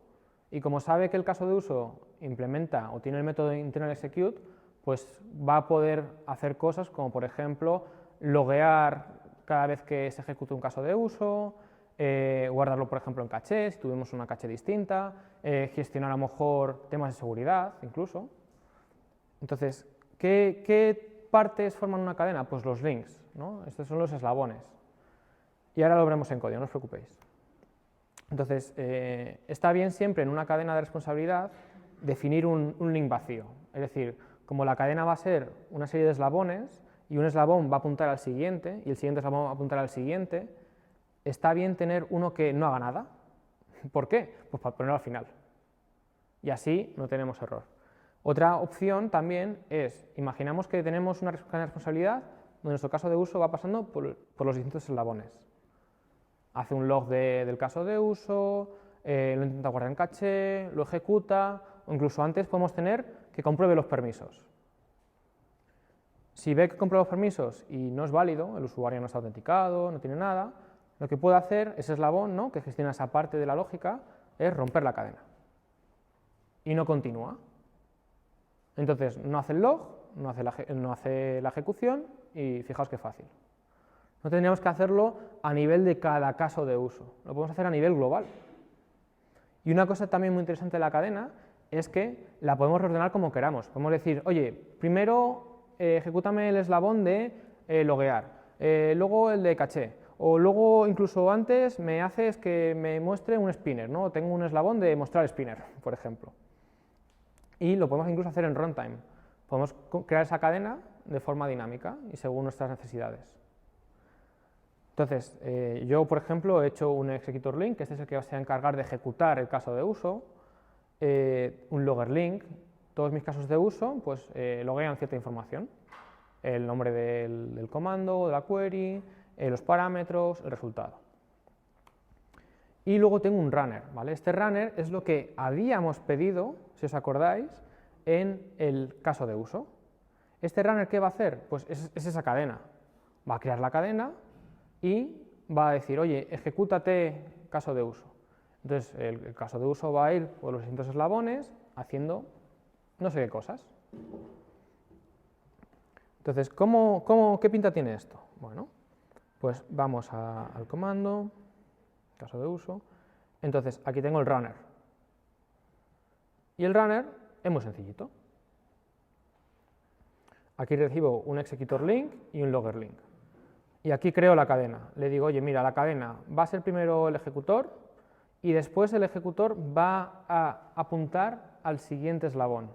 [SPEAKER 1] y como sabe que el caso de uso implementa o tiene el método internal execute, pues va a poder hacer cosas como, por ejemplo, loguear cada vez que se ejecute un caso de uso, guardarlo, por ejemplo, en caché, si tuvimos una caché distinta, gestionar a lo mejor temas de seguridad, incluso. Entonces, ¿qué partes forman una cadena? Pues los links, ¿no? Estos son los eslabones. Y ahora lo veremos en código, no os preocupéis. Entonces, está bien siempre en una cadena de responsabilidad definir un link vacío. Es decir, como la cadena va a ser una serie de eslabones y un eslabón va a apuntar al siguiente y el siguiente eslabón va a apuntar al siguiente, está bien tener uno que no haga nada. ¿Por qué? Pues para ponerlo al final. y así no tenemos error. Otra opción también es, imaginamos que tenemos una cadena de responsabilidad donde nuestro caso de uso va pasando por los distintos eslabones. Hace un log del caso de uso, lo intenta guardar en caché, lo ejecuta, o incluso antes podemos tener que compruebe los permisos. Si ve que comprueba los permisos y no es válido, el usuario no está autenticado, no tiene nada, lo que puede hacer ese eslabón, ¿no?, que gestiona esa parte de la lógica, es romper la cadena. Y no continúa. Entonces, no hace el log, no hace la ejecución, y fijaos qué fácil. No tendríamos que hacerlo a nivel de cada caso de uso, lo podemos hacer a nivel global. Y una cosa también muy interesante de la cadena es que la podemos reordenar como queramos. Podemos decir, oye, primero ejecútame el eslabón de loguear, luego el de caché, o luego incluso antes me haces que me muestre un spinner, ¿no? Tengo un eslabón de mostrar spinner, por ejemplo. Y lo podemos incluso hacer en runtime. Podemos crear esa cadena de forma dinámica y según nuestras necesidades. Entonces, yo, por ejemplo, he hecho un executor link, que este es el que se va a encargar de ejecutar el caso de uso, un logger link. Todos mis casos de uso pues, loguean cierta información, el nombre del comando, de la query, los parámetros, el resultado. Y luego tengo un runner, ¿vale? Este runner es lo que habíamos pedido, si os acordáis, en el caso de uso. ¿Este runner qué va a hacer? Pues es esa cadena. Va a crear la cadena y va a decir, oye, ejecútate caso de uso. Entonces, el caso de uso va a ir por los distintos eslabones haciendo no sé qué cosas. Entonces, ¿qué pinta tiene esto? Bueno, pues vamos al comando, caso de uso. Entonces, aquí tengo el runner. Y el runner es muy sencillito. Aquí recibo un executor link y un logger link. Y aquí creo la cadena. Le digo, oye, mira, la cadena va a ser primero el ejecutor y después el ejecutor va a apuntar al siguiente eslabón.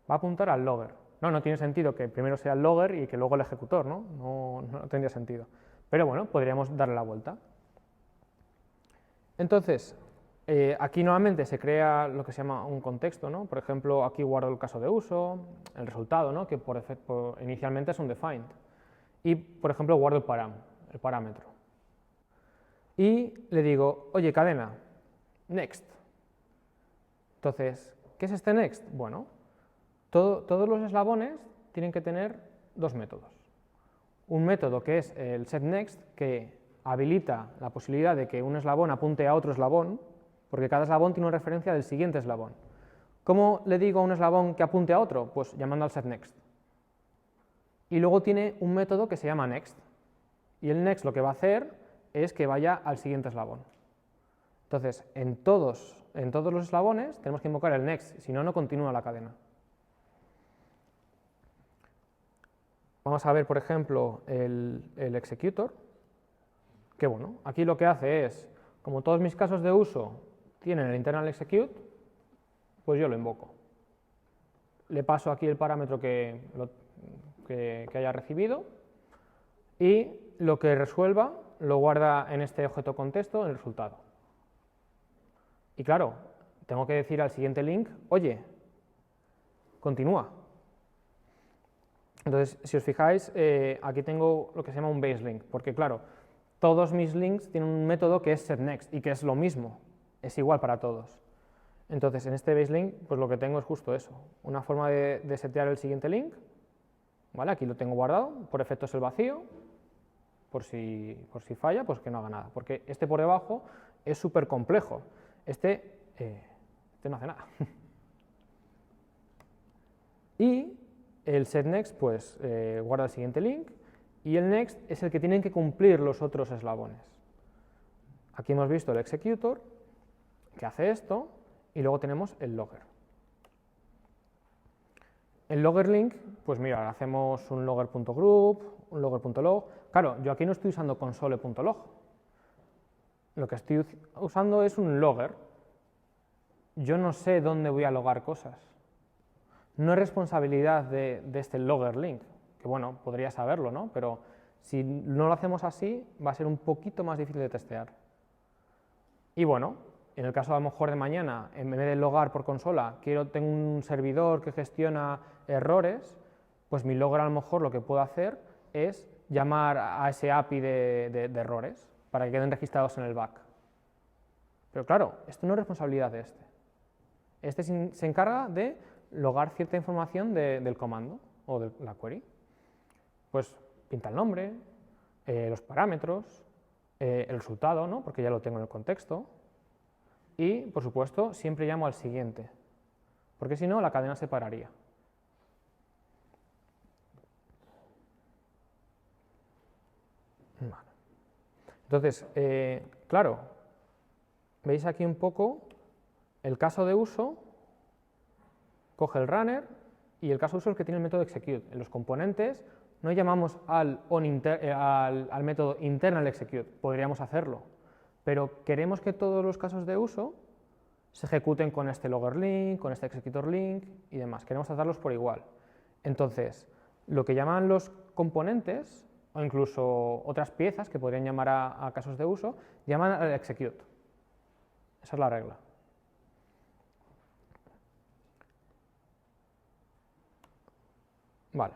[SPEAKER 1] Va a apuntar al logger. No tiene sentido que primero sea el logger y que luego el ejecutor, ¿no? No tendría sentido. Pero bueno, podríamos darle la vuelta. Entonces, aquí nuevamente se crea lo que se llama un contexto, ¿no? Por ejemplo, aquí guardo el caso de uso, el resultado, ¿no?, que inicialmente es un defined. Y, por ejemplo, guardo el parámetro. Y le digo, oye, cadena, next. Entonces, ¿qué es este next? Bueno, todos los eslabones tienen que tener dos métodos. Un método que es el setNext, que habilita la posibilidad de que un eslabón apunte a otro eslabón, porque cada eslabón tiene una referencia del siguiente eslabón. ¿Cómo le digo a un eslabón que apunte a otro? Pues llamando al setNext. Y luego tiene un método que se llama next. Y el next lo que va a hacer es que vaya al siguiente eslabón. Entonces, en todos los eslabones tenemos que invocar el next, si no, no continúa la cadena. Vamos a ver, por ejemplo, el executor, que bueno, aquí lo que hace es, como todos mis casos de uso tienen el internal execute, pues yo lo invoco. Le paso aquí el parámetro que haya recibido y lo que resuelva lo guarda en este objeto contexto en el resultado. Y claro, tengo que decir al siguiente link, oye, continúa. Entonces, si os fijáis, aquí tengo lo que se llama un base link, porque claro, todos mis links tienen un método que es setNext y que es lo mismo, es igual para todos. Entonces, en este base link, pues lo que tengo es justo eso, una forma de setear el siguiente link, ¿vale? Aquí lo tengo guardado, por defecto es el vacío, por si falla, pues que no haga nada, porque este por debajo es súper complejo, este no hace nada. Y el setNext pues guarda el siguiente link y el next es el que tienen que cumplir los otros eslabones. Aquí hemos visto el executor que hace esto y luego tenemos el logger. El logger link, pues mira, hacemos un logger.group, un logger.log. Claro, yo aquí no estoy usando console.log. Lo que estoy usando es un logger. Yo no sé dónde voy a logar cosas. No es responsabilidad de este logger link, que bueno, podría saberlo, ¿no? Pero si no lo hacemos así, va a ser un poquito más difícil de testear. Y bueno, en el caso a lo mejor de mañana, en vez de logar por consola, tengo un servidor que gestiona errores, pues mi logger a lo mejor lo que puedo hacer es llamar a ese API de errores para que queden registrados en el back. Pero claro, esto no es responsabilidad de este. Este se encarga de logar cierta información del comando o de la query. Pues pinta el nombre, los parámetros, el resultado, ¿no? Porque ya lo tengo en el contexto. Y, por supuesto, siempre llamo al siguiente, porque si no, la cadena se pararía. Vale. Entonces, claro, veis aquí un poco el caso de uso, coge el runner, y el caso de uso es el que tiene el método execute. En los componentes no llamamos al método internal execute, podríamos hacerlo, pero queremos que todos los casos de uso se ejecuten con este logger link, con este executor link y demás. Queremos tratarlos por igual. Entonces, lo que llaman los componentes, o incluso otras piezas que podrían llamar a casos de uso, llaman al execute. Esa es la regla. Vale.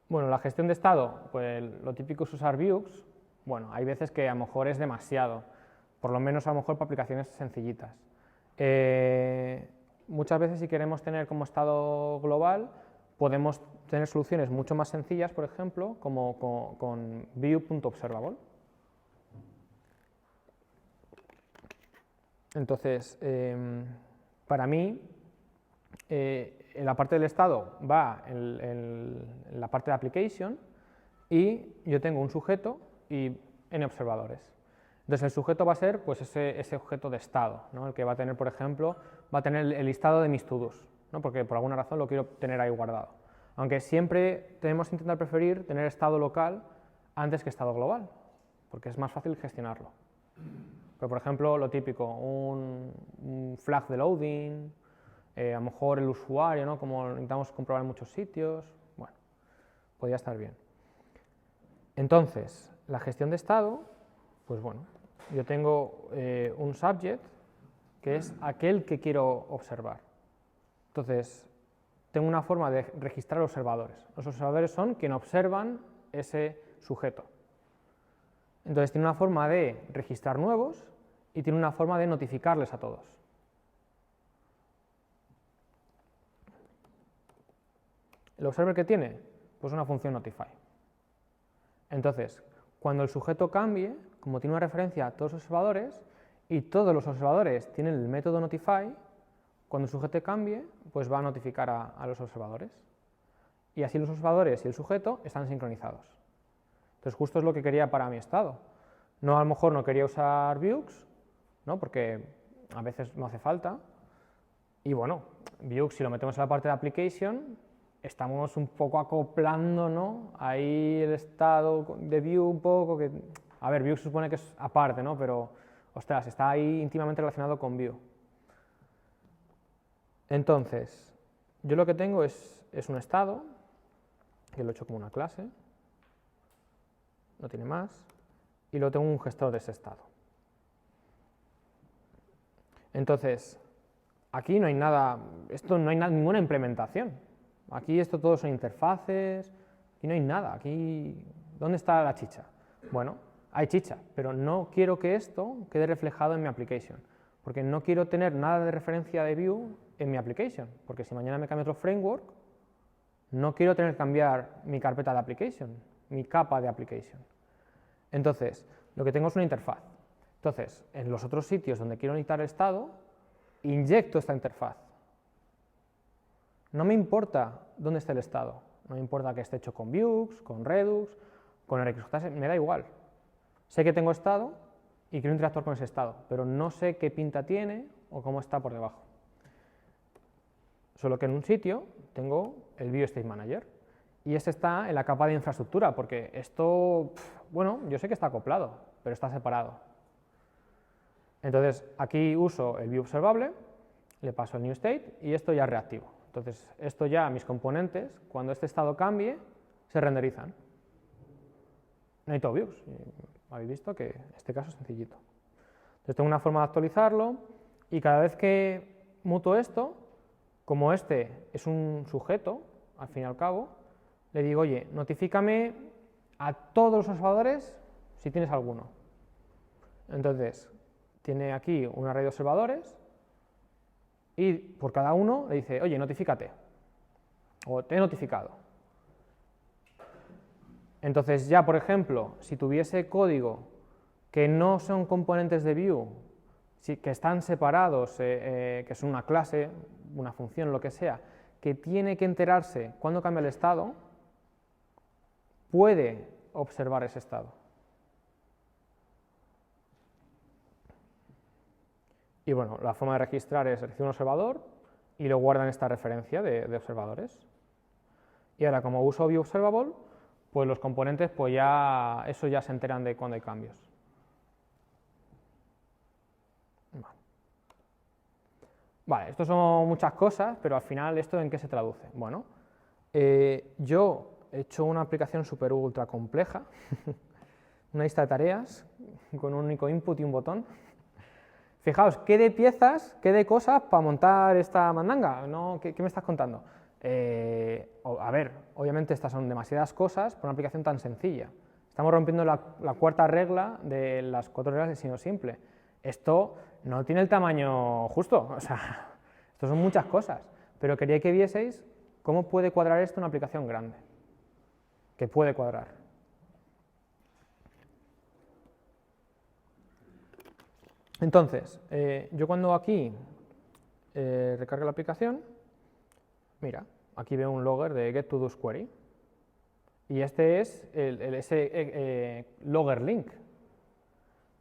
[SPEAKER 1] Bueno, la gestión de estado, pues lo típico es usar Vux. Bueno, hay veces que a lo mejor es demasiado, por lo menos a lo mejor para aplicaciones sencillitas. Muchas veces si queremos tener como estado global, podemos tener soluciones mucho más sencillas, por ejemplo, como con view.observable. Entonces, para mí, en la parte del estado va en la parte de application y yo tengo un sujeto y n observadores. Entonces el sujeto va a ser pues, ese objeto de estado, ¿no? El que va a tener, por ejemplo, va a tener el listado de mis to-dos, ¿no? Porque por alguna razón lo quiero tener ahí guardado. Aunque siempre tenemos que intentar preferir tener estado local antes que estado global, porque es más fácil gestionarlo. Pero, por ejemplo, lo típico, un flag de loading, a lo mejor el usuario, ¿no? Como intentamos comprobar en muchos sitios, bueno, podría estar bien. Entonces, la gestión de estado, pues bueno, yo tengo un subject que es aquel que quiero observar. Entonces, tengo una forma de registrar observadores. Los observadores son quienes observan ese sujeto. Entonces, tiene una forma de registrar nuevos y tiene una forma de notificarles a todos. ¿El observer qué tiene? Pues una función notify. Entonces, cuando el sujeto cambie, como tiene una referencia a todos los observadores, y todos los observadores tienen el método notify, cuando el sujeto cambie, pues va a notificar a los observadores. Y así los observadores y el sujeto están sincronizados. Entonces, justo es lo que quería para mi estado. No, a lo mejor no quería usar Vux, ¿no? Porque a veces no hace falta. Y bueno, Vux, si lo metemos en la parte de application, estamos un poco acoplando, ¿no? Ahí el estado de Vue un poco, que, a ver, Vue se supone que es aparte, ¿no? Pero, ostras, está ahí íntimamente relacionado con Vue. Entonces, yo lo que tengo es un estado, que lo he hecho como una clase, no tiene más, y luego tengo un gestor de ese estado. Entonces, aquí no hay nada, esto no hay ninguna implementación. Aquí esto todo son interfaces, aquí no hay nada, aquí, ¿dónde está la chicha? Bueno, hay chicha, pero no quiero que esto quede reflejado en mi application, porque no quiero tener nada de referencia de Vue en mi application, porque si mañana me cambio otro framework, no quiero tener que cambiar mi carpeta de application, mi capa de application. Entonces, lo que tengo es una interfaz. Entonces, en los otros sitios donde quiero editar el estado, inyecto esta interfaz. No me importa dónde esté el estado, no me importa que esté hecho con Vux, con Redux, con RxJS, me da igual. Sé que tengo estado y quiero interactuar con ese estado, pero no sé qué pinta tiene o cómo está por debajo. Solo que en un sitio tengo el Vue State Manager y este está en la capa de infraestructura, porque esto, bueno, yo sé que está acoplado, pero está separado. Entonces, aquí uso el Vue observable, le paso el new state y esto ya es reactivo. Entonces, esto ya, mis componentes, cuando este estado cambie, se renderizan. No necesito Vux, habéis visto que este caso es sencillito. Entonces, tengo una forma de actualizarlo, Y cada vez que muto esto, como este es un sujeto, al fin y al cabo, le digo, oye, notifícame a todos los observadores si tienes alguno. Entonces, tiene aquí un array de observadores y por cada uno le dice, oye, notifícate, o te he notificado. Entonces ya, por ejemplo, si tuviese código que no son componentes de Vue, que están separados, que es una clase, una función, lo que sea, que tiene que enterarse cuando cambia el estado, puede observar ese estado. Y bueno, la forma de registrar es recibe un observador y lo guarda en esta referencia de observadores. Y ahora, como uso ViewObservable, pues los componentes, pues ya, eso ya se enteran de cuando hay cambios. Vale, esto son muchas cosas, pero al final, ¿esto en qué se traduce? Bueno, yo he hecho una aplicación súper ultra compleja, una lista de tareas con un único input y un botón. Fijaos, ¿qué de piezas, qué de cosas para montar esta mandanga? ¿No? ¿Qué me estás contando? A ver, obviamente estas son demasiadas cosas para una aplicación tan sencilla. Estamos rompiendo la cuarta regla de las 4 reglas del signo simple. Esto no tiene el tamaño justo, o sea, esto son muchas cosas, pero quería que vieseis cómo puede cuadrar esto en una aplicación grande, que puede cuadrar. Entonces, yo cuando aquí recargue la aplicación, mira, aquí veo un logger de getToDoQuery, y este es ese logger link.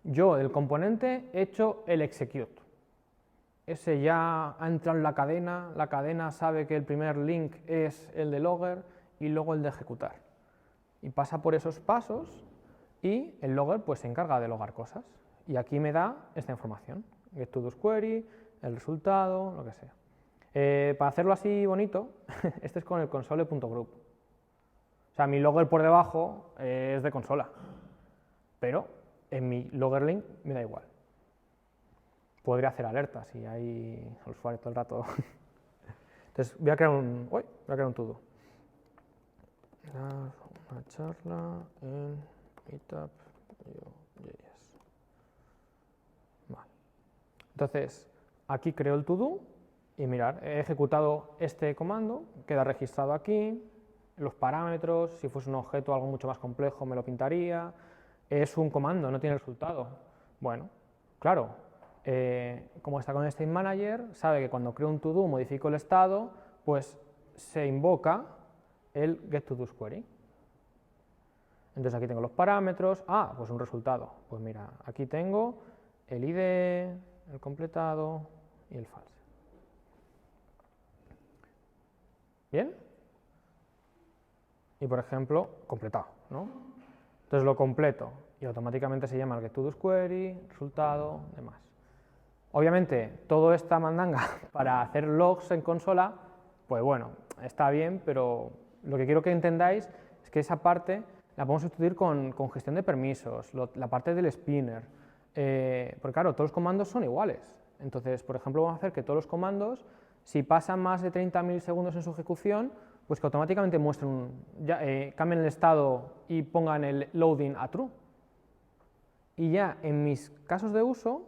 [SPEAKER 1] Yo, del componente, he hecho el execute. Ese ya ha entrado en la cadena sabe que el primer link es el de logger y luego el de ejecutar. Y pasa por esos pasos y el logger pues se encarga de logar cosas. Y aquí me da esta información, getToDoQuery, el resultado, lo que sea. Para hacerlo así bonito, este es con el console.group. O sea, mi logger por debajo es de consola, pero en mi logger link me da igual. Podría hacer alertas si hay el usuario todo el rato. Entonces voy a crear un todo. Una charla en meetup.js. Vale. Entonces aquí creo el to-do y mirad, he ejecutado este comando, queda registrado aquí, los parámetros, si fuese un objeto algo mucho más complejo me lo pintaría. Es un comando, no tiene resultado. Bueno, claro, como está con el State Manager, sabe que cuando creo un to-do, modifico el estado, pues se invoca el getToDoQuery. Entonces aquí tengo los parámetros, pues un resultado. Pues mira, aquí tengo el ID, el completado y el false. ¿Bien? Y por ejemplo, completado, ¿no? Entonces lo completo y automáticamente se llama el getToDoQuery, resultado, demás. Obviamente, toda esta mandanga para hacer logs en consola, pues bueno, está bien, pero lo que quiero que entendáis es que esa parte la podemos sustituir con gestión de permisos, la parte del spinner, porque claro, todos los comandos son iguales. Entonces, por ejemplo, vamos a hacer que todos los comandos, si pasan más de 30 milisegundos en su ejecución, pues que automáticamente muestren, cambien el estado y pongan el loading a true. Y ya en mis casos de uso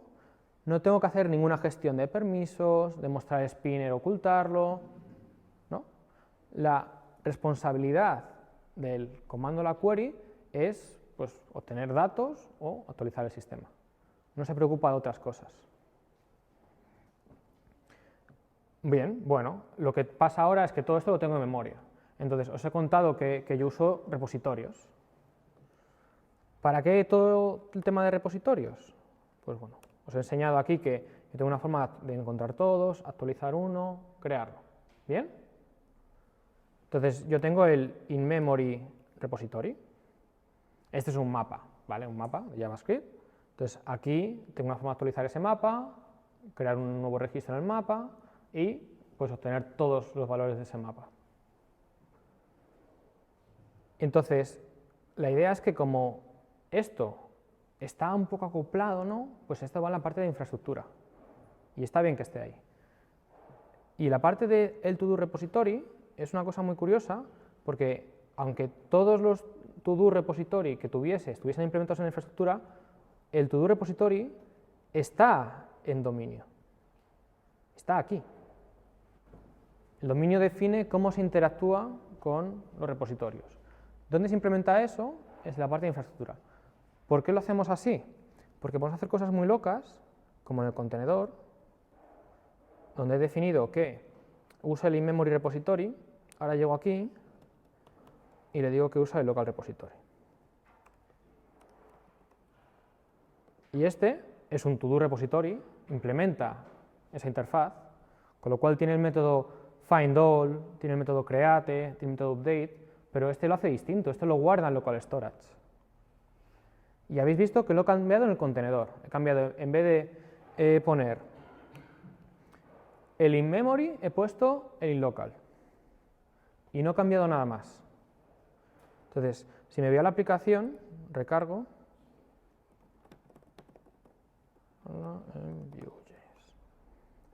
[SPEAKER 1] no tengo que hacer ninguna gestión de permisos, de mostrar spinner, ocultarlo, ¿no? La responsabilidad del comando la query es pues, obtener datos o actualizar el sistema. No se preocupa de otras cosas. Bien, bueno, lo que pasa ahora es que todo esto lo tengo en memoria. Entonces, os he contado que yo uso repositorios. ¿Para qué todo el tema de repositorios? Pues bueno, os he enseñado aquí que yo tengo una forma de encontrar todos, actualizar uno, crearlo. ¿Bien? Entonces, yo tengo el in-memory repository. Este es un mapa, ¿vale? Un mapa de JavaScript. Entonces, aquí tengo una forma de actualizar ese mapa, crear un nuevo registro en el mapa y pues obtener todos los valores de ese mapa. Entonces, la idea es que como esto está un poco acoplado, ¿no? Pues esto va en la parte de infraestructura. y está bien que esté ahí. Y la parte del to-do repository es una cosa muy curiosa, porque aunque todos los to-do repository que estuviesen implementados en la infraestructura, el to-do repository está en dominio, está aquí. El dominio define cómo se interactúa con los repositorios. ¿Dónde se implementa eso? Es la parte de infraestructura. ¿Por qué lo hacemos así? Porque podemos hacer cosas muy locas, como en el contenedor, donde he definido que usa el in-memory repository. Ahora llego aquí y le digo que usa el local repository. Y este es un to-do repository, implementa esa interfaz, con lo cual tiene el método findAll, tiene el método create, tiene el método update, pero este lo hace distinto, este lo guarda en local storage. Y habéis visto que lo he cambiado en el contenedor. He cambiado, en vez de poner el in-memory, he puesto el in-local. Y no he cambiado nada más. Entonces, si me voy a la aplicación, recargo,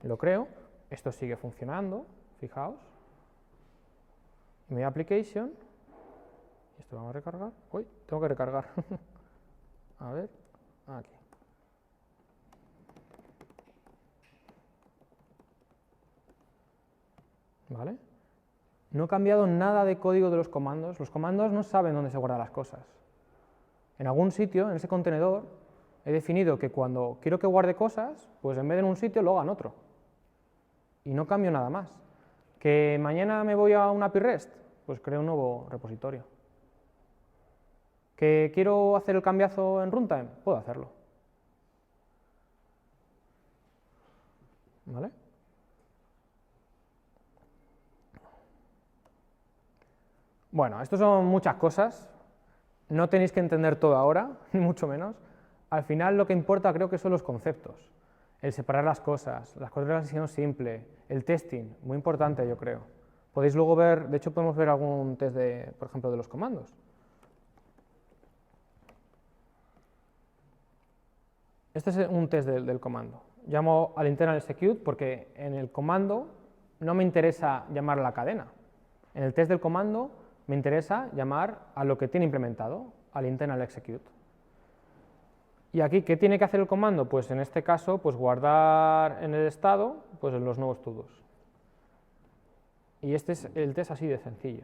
[SPEAKER 1] lo creo, esto sigue funcionando, fijaos, me voy a application, y esto vamos a recargar, uy, tengo que recargar, a ver, aquí. ¿Vale? No he cambiado nada de código de los comandos no saben dónde se guardan las cosas. En algún sitio, en ese contenedor, he definido que cuando quiero que guarde cosas, pues en vez de en un sitio lo haga en otro. Y no cambio nada más. ¿Que mañana me voy a un API REST? Pues creo un nuevo repositorio. ¿Que quiero hacer el cambiazo en runtime? Puedo hacerlo. ¿Vale? Bueno, esto son muchas cosas. No tenéis que entender todo ahora, ni mucho menos. Al final lo que importa creo que son los conceptos. El separar las cosas de la sesión simple, el testing, muy importante yo creo. Podéis luego ver, de hecho podemos ver algún test, por ejemplo, de los comandos. Este es un test del comando. Llamo al internal execute porque en el comando no me interesa llamar a la cadena. En el test del comando me interesa llamar a lo que tiene implementado, al internal execute. Y aquí, ¿qué tiene que hacer el comando? Pues en este caso, pues guardar en el estado pues en los nuevos todos. Y este es el test así de sencillo.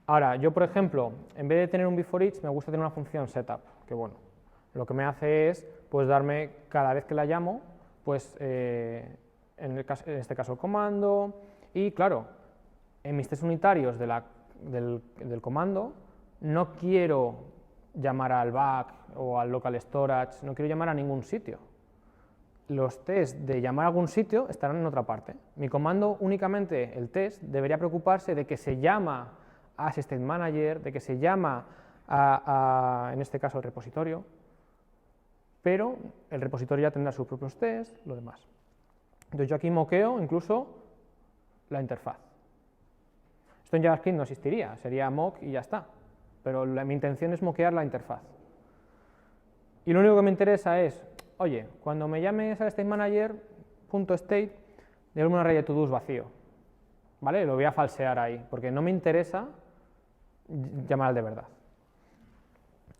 [SPEAKER 1] Ahora, yo por ejemplo, en vez de tener un before each, me gusta tener una función setup, que bueno, lo que me hace es pues darme, cada vez que la llamo, pues en este caso el comando, y claro, en mis test unitarios del comando, no quiero llamar al back o al local storage, no quiero llamar a ningún sitio. Los tests de llamar a algún sitio estarán en otra parte. Mi comando únicamente, el test, debería preocuparse de que se llama a ese state manager, de que se llama en este caso, el repositorio, pero el repositorio ya tendrá sus propios tests, lo demás. Entonces yo aquí moqueo incluso la interfaz. Esto en JavaScript no existiría, sería mock y ya está, pero mi intención es moquear la interfaz. Y lo único que me interesa es, oye, cuando me llames al state manager, .state, déjame un array de to-dos vacío, ¿vale? Lo voy a falsear ahí, porque no me interesa llamar al de verdad.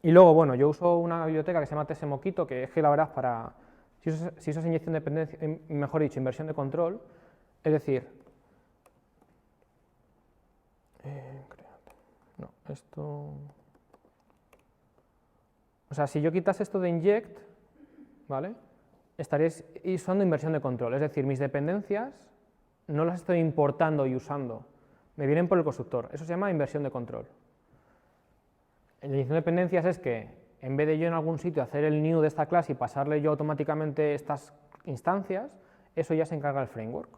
[SPEAKER 1] Y luego, bueno, yo uso una biblioteca que se llama tsmoquito, que es que la verdad para, si eso es inyección de dependencia, mejor dicho, inversión de control, es decir, no, esto, o sea, si yo quitase esto de inject, ¿vale? Estaréis usando inversión de control, es decir, mis dependencias no las estoy importando y usando, me vienen por el constructor, eso se llama inversión de control. La inyección de dependencias es que, en vez de yo en algún sitio hacer el new de esta clase y pasarle yo automáticamente estas instancias, eso ya se encarga el framework.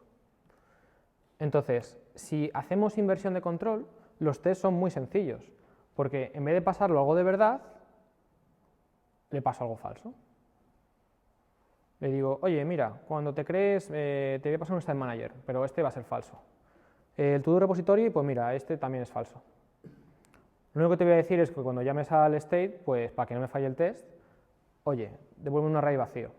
[SPEAKER 1] Entonces, si hacemos inversión de control, los tests son muy sencillos, porque en vez de pasarlo algo de verdad, le paso algo falso. Le digo, oye, mira, cuando te crees, te voy a pasar un state manager, pero este va a ser falso. El to-do repository, pues mira, este también es falso. Lo único que te voy a decir es que cuando llames al state, pues para que no me falle el test, oye, devuelve un array vacío.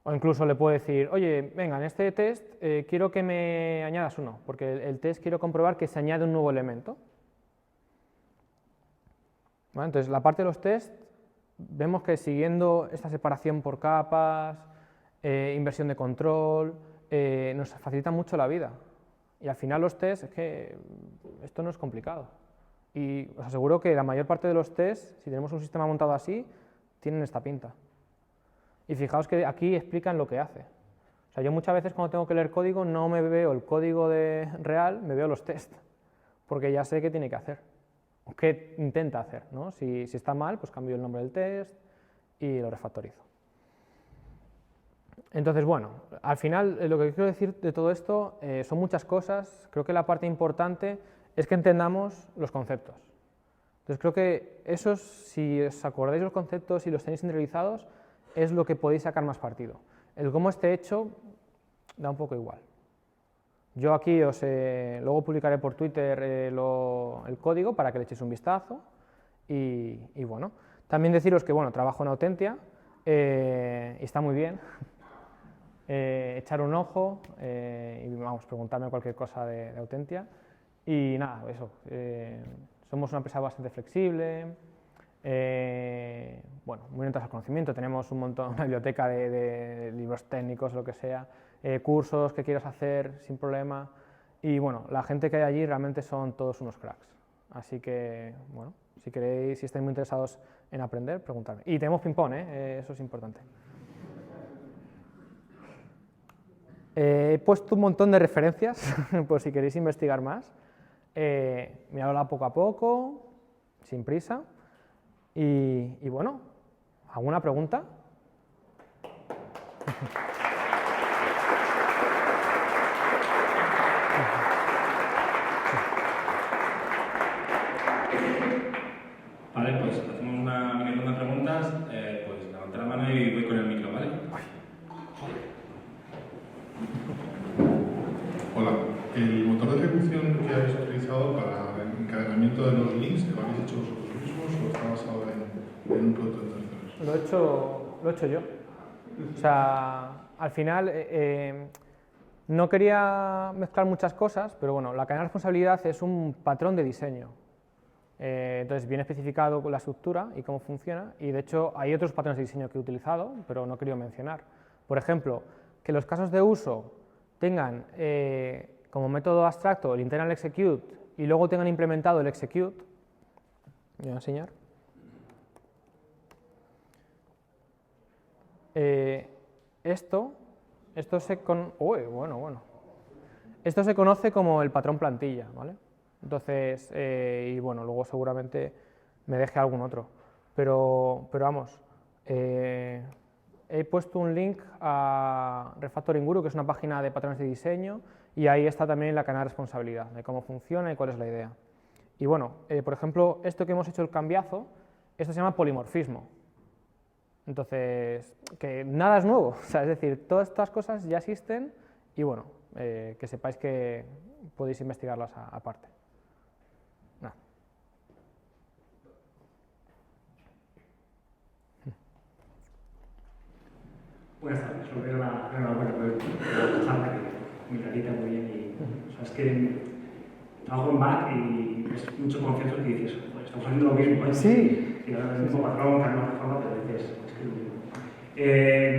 [SPEAKER 1] O incluso le puedo decir, oye, venga, en este test quiero que me añadas uno, porque el test quiero comprobar que se añade un nuevo elemento. ¿Vale? Entonces, la parte de los tests, vemos que siguiendo esta separación por capas, inversión de control, nos facilita mucho la vida. Y al final los tests, es que esto no es complicado. Y os aseguro que la mayor parte de los tests, si tenemos un sistema montado así, tienen esta pinta. Y fijaos que aquí explican lo que hace. O sea, yo muchas veces cuando tengo que leer código no me veo el código real, me veo los tests, porque ya sé qué tiene que hacer, o qué intenta hacer, ¿no? Si está mal, pues cambio el nombre del test y lo refactorizo. Entonces, bueno, al final lo que quiero decir de todo esto son muchas cosas. Creo que la parte importante es que entendamos los conceptos. Entonces creo que esos, si os acordáis los conceptos y los tenéis interiorizados, es lo que podéis sacar más partido. El cómo esté hecho da un poco igual. Yo aquí luego publicaré por Twitter el código para que le echéis un vistazo y bueno, también deciros que bueno, trabajo en Autentia y está muy bien. Echar un ojo y vamos, preguntarme cualquier cosa de Autentia y nada, eso, somos una empresa bastante flexible, bueno, muy orientados al conocimiento, tenemos un montón, una biblioteca de libros técnicos, lo que sea, cursos que quieras hacer sin problema y bueno, la gente que hay allí realmente son todos unos cracks, así que bueno, si queréis, si estáis muy interesados en aprender, preguntadme. Y tenemos ping-pong, eso es importante. He puesto un montón de referencias, por si queréis investigar más. Miradla poco a poco, sin prisa. Y bueno, ¿alguna pregunta?
[SPEAKER 2] Vale, pues hacemos una mini ronda de preguntas. Pues levanta la mano y voy con el micro, ¿vale?
[SPEAKER 3] Hola, el motor de ejecución que habéis utilizado para el encadenamiento de los links, ¿lo habéis hecho vosotros mismos o está basado en un producto de terceros?
[SPEAKER 1] Lo he hecho yo. O sea, al final no quería mezclar muchas cosas, pero bueno, la cadena de responsabilidad es un patrón de diseño. Entonces viene especificado con la estructura y cómo funciona, y de hecho hay otros patrones de diseño que he utilizado, pero no he querido mencionar. Por ejemplo, que los casos de uso tengan como método abstracto el internal execute y luego tengan implementado el execute. Voy a enseñar. Esto se conoce como el patrón plantilla, ¿vale? Entonces, y bueno, luego seguramente me deje algún otro, pero vamos, he puesto un link a Refactoring Guru, que es una página de patrones de diseño, y ahí está también la cadena de responsabilidad, de cómo funciona y cuál es la idea. Y bueno, por ejemplo, esto que hemos hecho el cambiazo, esto se llama polimorfismo. Entonces, que nada es nuevo, o sea, es decir, todas estas cosas ya existen y bueno, que sepáis que podéis investigarlas aparte. Nada.
[SPEAKER 4] Buenas tardes, lo veo enhorabuena por la charla, que muy clarita, muy bien. Y, o sea, es que trabajo en Mac y es mucho concepto que dices, pues estamos haciendo lo mismo, ¿eh?
[SPEAKER 1] Sí.
[SPEAKER 4] Y ahora el mismo patrón, que no reforma, pero dices, es que es lo mismo.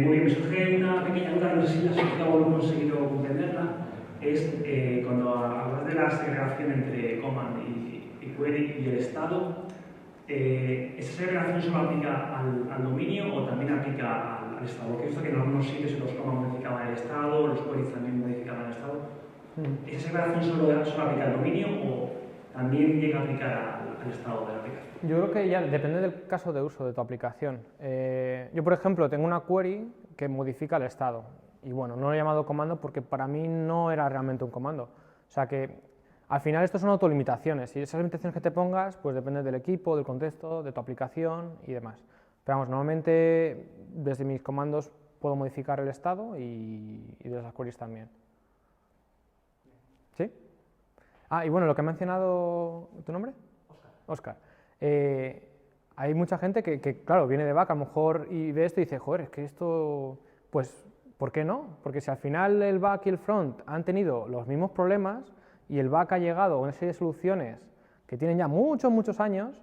[SPEAKER 4] Muy bien, me surge una pequeña duda, no sé si la he conseguido comprenderla, es cuando hablas de la segregación entre command y query y el estado, ¿esa segregación solo aplica al dominio o también aplica al estado? Porque he visto que en algunos sitios los command modificaban el estado, los queries también modificaban el estado. ¿Esa segregación solo aplica al dominio o también llega a aplicar al estado de la aplicación?
[SPEAKER 1] Yo creo que ya depende del caso de uso de tu aplicación. Yo, por ejemplo, tengo una query que modifica el estado y bueno, no lo he llamado comando porque para mí no era realmente un comando. O sea que al final esto son autolimitaciones y esas limitaciones que te pongas pues dependen del equipo, del contexto, de tu aplicación y demás. Pero vamos, normalmente desde mis comandos puedo modificar el estado y de las queries también. ¿Sí? Ah, y bueno, lo que ha mencionado, ¿tu nombre? Óscar. Hay mucha gente que, claro, viene de back a lo mejor y ve esto y dice, joder, es que esto, pues ¿por qué no? Porque si al final el back y el front han tenido los mismos problemas y el back ha llegado a una serie de soluciones que tienen ya muchos años,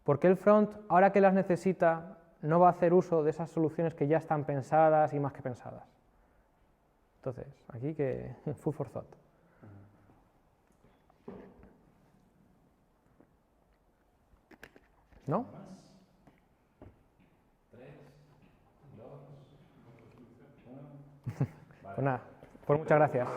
[SPEAKER 1] ¿por qué el front, ahora que las necesita, no va a hacer uso de esas soluciones que ya están pensadas y más que pensadas? Entonces, aquí que food for thought. ¿No?
[SPEAKER 2] 3, 2, 1.
[SPEAKER 1] Pues nada, pues muchas gracias.